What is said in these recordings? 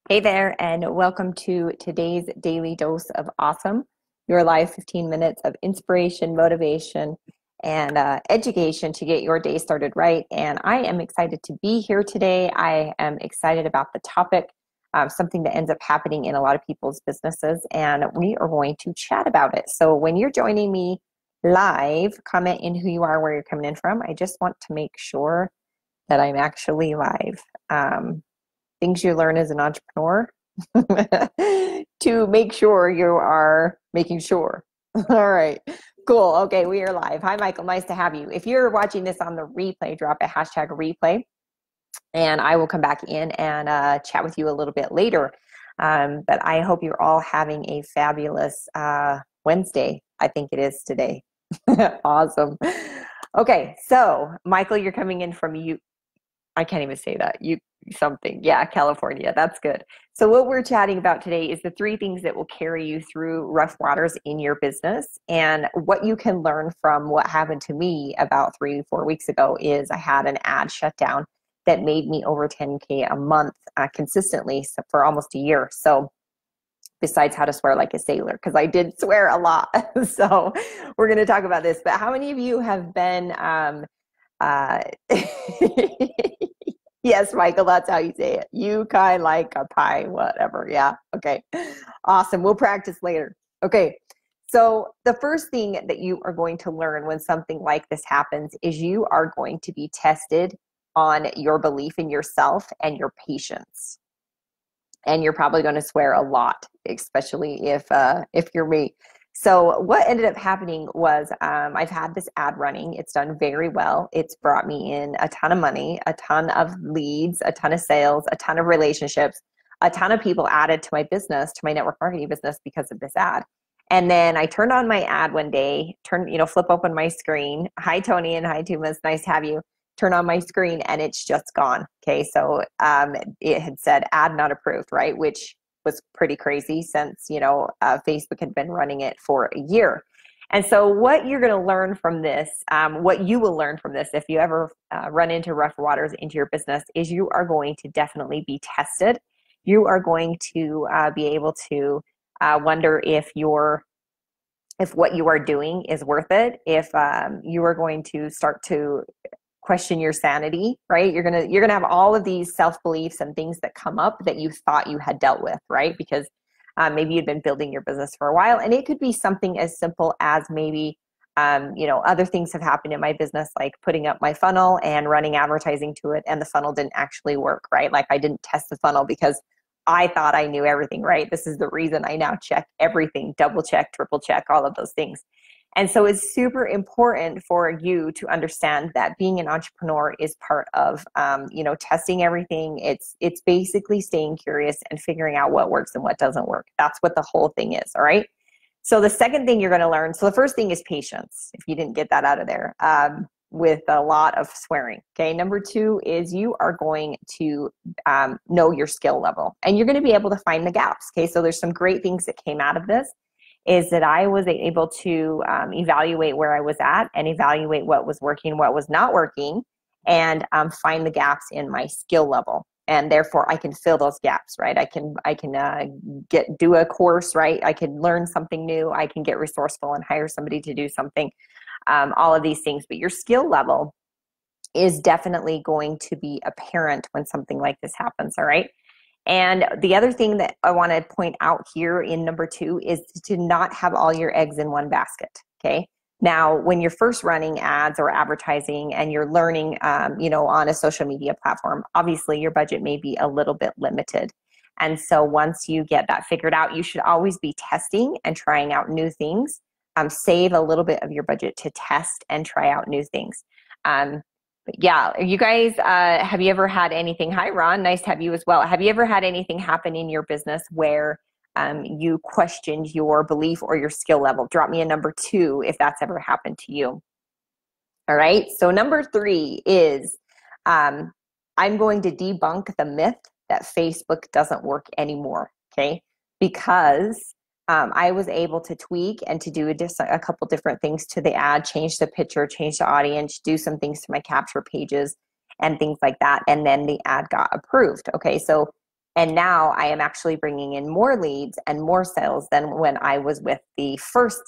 Hey there, and welcome to today's daily dose of awesome, your live 15 minutes of inspiration, motivation, and education to get your day started right. And I am excited to be here today. I am excited about the topic, something that ends up happening in a lot of people's businesses, and we are going to chat about it. So when you're joining me live, comment in who you are, where you're coming in from. I just want to make sure that I'm actually live. Things you learn as an entrepreneur to make sure you are making sure. All right, cool. Okay, we are live. Hi, Michael. Nice to have you. If you're watching this on the replay, drop a hashtag replay, and I will come back in and chat with you a little bit later. But I hope you're all having a fabulous Wednesday. I think it is today. Awesome. Okay, so Michael, you're coming in from I can't even say that. Yeah, California. That's good. So what we're chatting about today is the 3 things that will carry you through rough waters in your business. And what you can learn from what happened to me about 3-4 weeks ago is I had an ad shut down that made me over 10K a month consistently for almost a year. So besides how to swear like a sailor, because I did swear a lot. So we're going to talk about this. But how many of you have been uh, yes, Michael, that's how you say it. You kind like a pie, whatever. Yeah. Okay. Awesome. We'll practice later. Okay. So the first thing that you are going to learn when something like this happens is you are going to be tested on your belief in yourself and your patience. And you're probably going to swear a lot, especially if you're me. So what ended up happening was I've had this ad running. It's done very well. It's brought me in a ton of money, a ton of leads, a ton of sales, a ton of relationships, a ton of people added to my business, to my network marketing business because of this ad. And then I turned on my ad one day, flip open my screen. Hi, Tony, and hi, Tumas. Nice to have you. Turn on my screen and it's just gone. Okay, so it had said ad not approved, right? Which was pretty crazy since, Facebook had been running it for a year. And so what you're going to learn from this, what you will learn from this if you ever run into rough waters into your business is you are going to definitely be tested. You are going to be able to wonder if what you are doing is worth it, if you are going to start to question your sanity, right? You're gonna have all of these self-beliefs and things that come up that you thought you had dealt with, right? Because maybe you'd been building your business for a while, and it could be something as simple as maybe other things have happened in my business, like putting up my funnel and running advertising to it, and the funnel didn't actually work, right? Like I didn't test the funnel because I thought I knew everything, right? This is the reason I now check everything, double check, triple check, all of those things. And so it's super important for you to understand that being an entrepreneur is part of, testing everything. It's basically staying curious and figuring out what works and what doesn't work. That's what the whole thing is. All right. So the second thing you're going to learn. So the first thing is patience. If you didn't get that out of there, with a lot of swearing. Okay. Number 2 is you are going to know your skill level, and you're going to be able to find the gaps. Okay. So there's some great things that came out of this. Is that I was able to evaluate where I was at and evaluate what was working, what was not working, and find the gaps in my skill level. And therefore, I can fill those gaps, right? I can do a course, right? I can learn something new. I can get resourceful and hire somebody to do something. All of these things, but your skill level is definitely going to be apparent when something like this happens. All right. And the other thing that I want to point out here in number 2 is to not have all your eggs in one basket. Okay. Now, when you're first running ads or advertising and you're learning, on a social media platform, obviously your budget may be a little bit limited. And so once you get that figured out, you should always be testing and trying out new things. Save a little bit of your budget to test and try out new things. Yeah, you guys, have you ever had anything? Hi, Ron. Nice to have you as well. Have you ever had anything happen in your business where you questioned your belief or your skill level? Drop me a number 2 if that's ever happened to you. All right. So number 3 is I'm going to debunk the myth that Facebook doesn't work anymore. Okay, because I was able to tweak and to do a couple different things to the ad, change the picture, change the audience, do some things to my capture pages and things like that. And then the ad got approved. Okay, so And now I am actually bringing in more leads and more sales than when I was with the first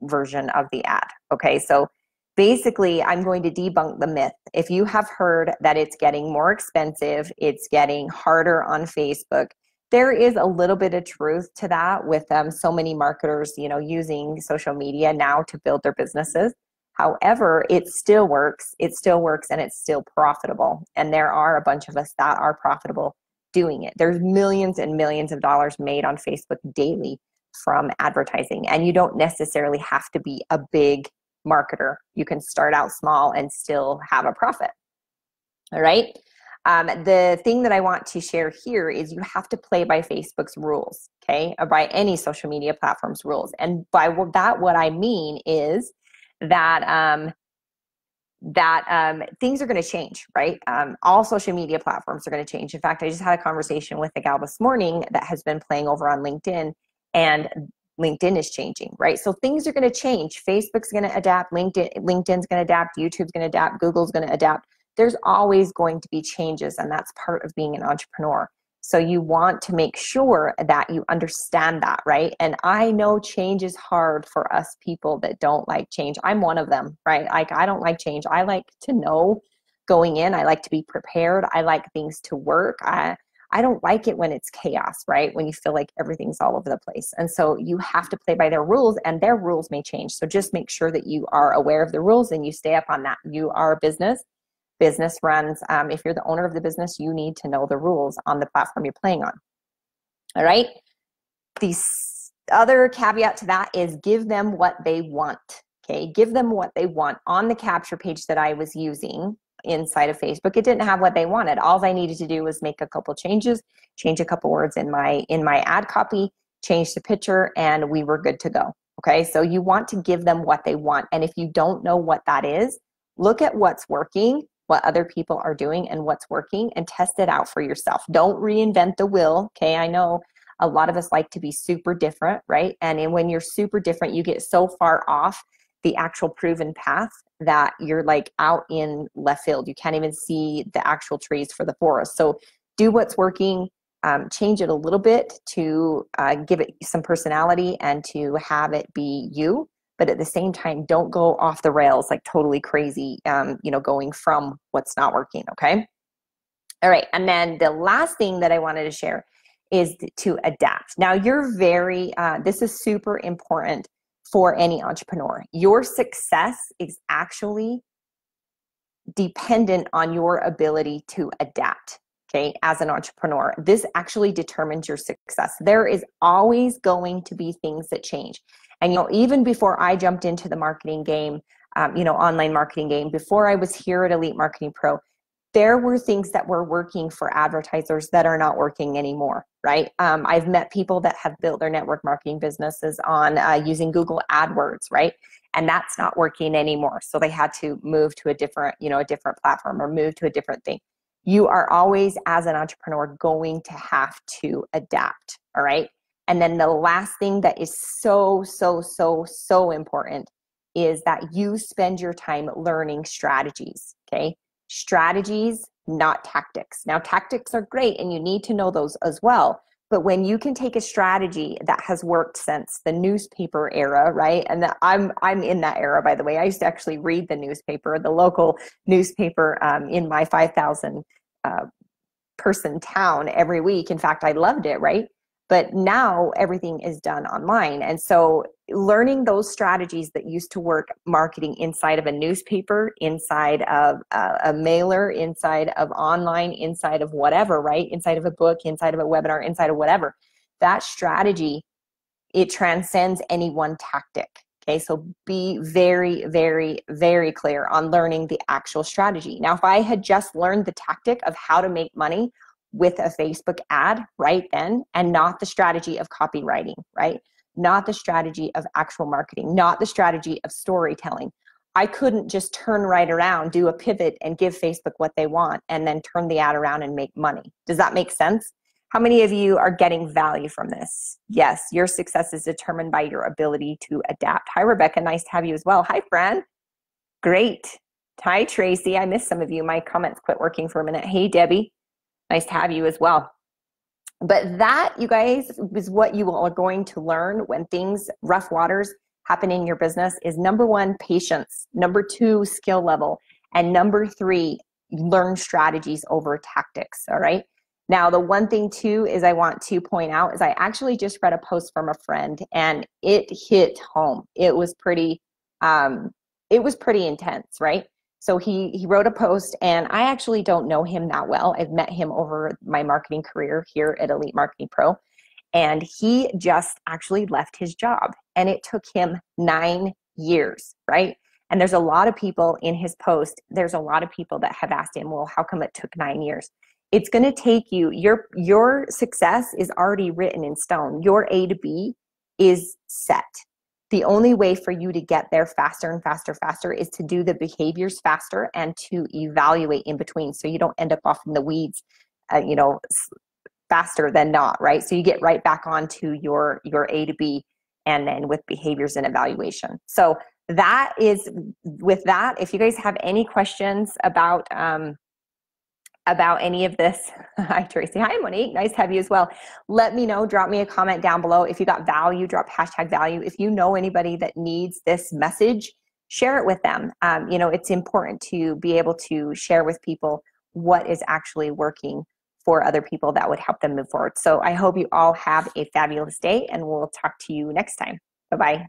version of the ad. Okay, so basically I'm going to debunk the myth. If you have heard that it's getting more expensive, it's getting harder on Facebook, there is a little bit of truth to that with so many marketers, using social media now to build their businesses. However, it still works. It still works and it's still profitable. And there are a bunch of us that are profitable doing it. There's millions and millions of dollars made on Facebook daily from advertising. And you don't necessarily have to be a big marketer. You can start out small and still have a profit. All right. The thing that I want to share here is you have to play by Facebook's rules, okay, or by any social media platform's rules. And by that, what I mean is that things are going to change, right? All social media platforms are going to change. In fact, I just had a conversation with a gal this morning that has been playing over on LinkedIn, and LinkedIn is changing, right? So things are going to change. Facebook's going to adapt, LinkedIn's going to adapt, YouTube's going to adapt, Google's going to adapt. There's always going to be changes, and that's part of being an entrepreneur. So you want to make sure that you understand that, right? And I know change is hard for us people that don't like change. I'm one of them, right? Like, I don't like change. I like to know going in. I like to be prepared. I like things to work. I don't like it when it's chaos, right? When you feel like everything's all over the place. And so you have to play by their rules, and their rules may change. So just make sure that you are aware of the rules and you stay up on that. You are a business runs. If you're the owner of the business, you need to know the rules on the platform you're playing on. All right. The other caveat to that is give them what they want. Okay. Give them what they want. On the capture page that I was using inside of Facebook, it didn't have what they wanted. All I needed to do was make a couple changes, change a couple words in my ad copy, change the picture, and we were good to go. Okay. So you want to give them what they want. And if you don't know what that is, look at what's working, what other people are doing and what's working, and test it out for yourself. Don't reinvent the wheel. Okay. I know a lot of us like to be super different, right? And when you're super different, you get so far off the actual proven path that you're like out in left field. You can't even see the actual trees for the forest. So do what's working, change it a little bit to give it some personality and to have it be you. But at the same time, don't go off the rails like totally crazy, going from what's not working, okay? All right, and then the last thing that I wanted to share is to adapt. Now, this is super important for any entrepreneur. Your success is actually dependent on your ability to adapt, okay, as an entrepreneur. This actually determines your success. There is always going to be things that change. And, even before I jumped into the marketing game, online marketing game, before I was here at Elite Marketing Pro, there were things that were working for advertisers that are not working anymore, right? I've met people that have built their network marketing businesses on using Google AdWords, right? And that's not working anymore. So they had to move to a different platform or move to a different thing. You are always, as an entrepreneur, going to have to adapt, all right? And then the last thing that is so, so, so, so important is that you spend your time learning strategies, okay? Strategies, not tactics. Now, tactics are great and you need to know those as well. But when you can take a strategy that has worked since the newspaper era, right? And I'm in that era, by the way. I used to actually read the newspaper, the local newspaper in my 5,000 person town every week. In fact, I loved it, right? But now everything is done online. And so learning those strategies that used to work marketing inside of a newspaper, inside of a mailer, inside of online, inside of whatever, right? Inside of a book, inside of a webinar, inside of whatever. That strategy, it transcends any one tactic. Okay, so be very, very, very clear on learning the actual strategy. Now, if I had just learned the tactic of how to make money with a Facebook ad right then, and not the strategy of copywriting, right? Not the strategy of actual marketing, not the strategy of storytelling, I couldn't just turn right around, do a pivot and give Facebook what they want and then turn the ad around and make money. Does that make sense? How many of you are getting value from this? Yes, your success is determined by your ability to adapt. Hi, Rebecca. Nice to have you as well. Hi, Fran. Great. Hi, Tracy. I missed some of you. My comments quit working for a minute. Hey, Debbie. Nice to have you as well. But that, you guys, is what you are going to learn when rough waters happen in your business is number one, patience. Number two, skill level. And number three, learn strategies over tactics. All right. Now, the one thing too is I want to point out is I actually just read a post from a friend and it hit home. It was pretty intense, right? So he wrote a post, and I actually don't know him that well. I've met him over my marketing career here at Elite Marketing Pro, and he just actually left his job, and it took him 9 years, right? And there's a lot of people in his post, there's a lot of people that have asked him, well, how come it took 9 years? It's going to take you, your success is already written in stone. Your A to B is set. The only way for you to get there faster and faster is to do the behaviors faster and to evaluate in between, so you don't end up off in the weeds, faster than not, right? So you get right back onto your A to B, and then with behaviors and evaluation. So that is, with that, if you guys have any questions about any of this. Hi, Tracy. Hi, Monique. Nice to have you as well. Let me know. Drop me a comment down below. If you got value, drop #value. If you know anybody that needs this message, share it with them. It's important to be able to share with people what is actually working for other people that would help them move forward. So I hope you all have a fabulous day, and we'll talk to you next time. Bye-bye.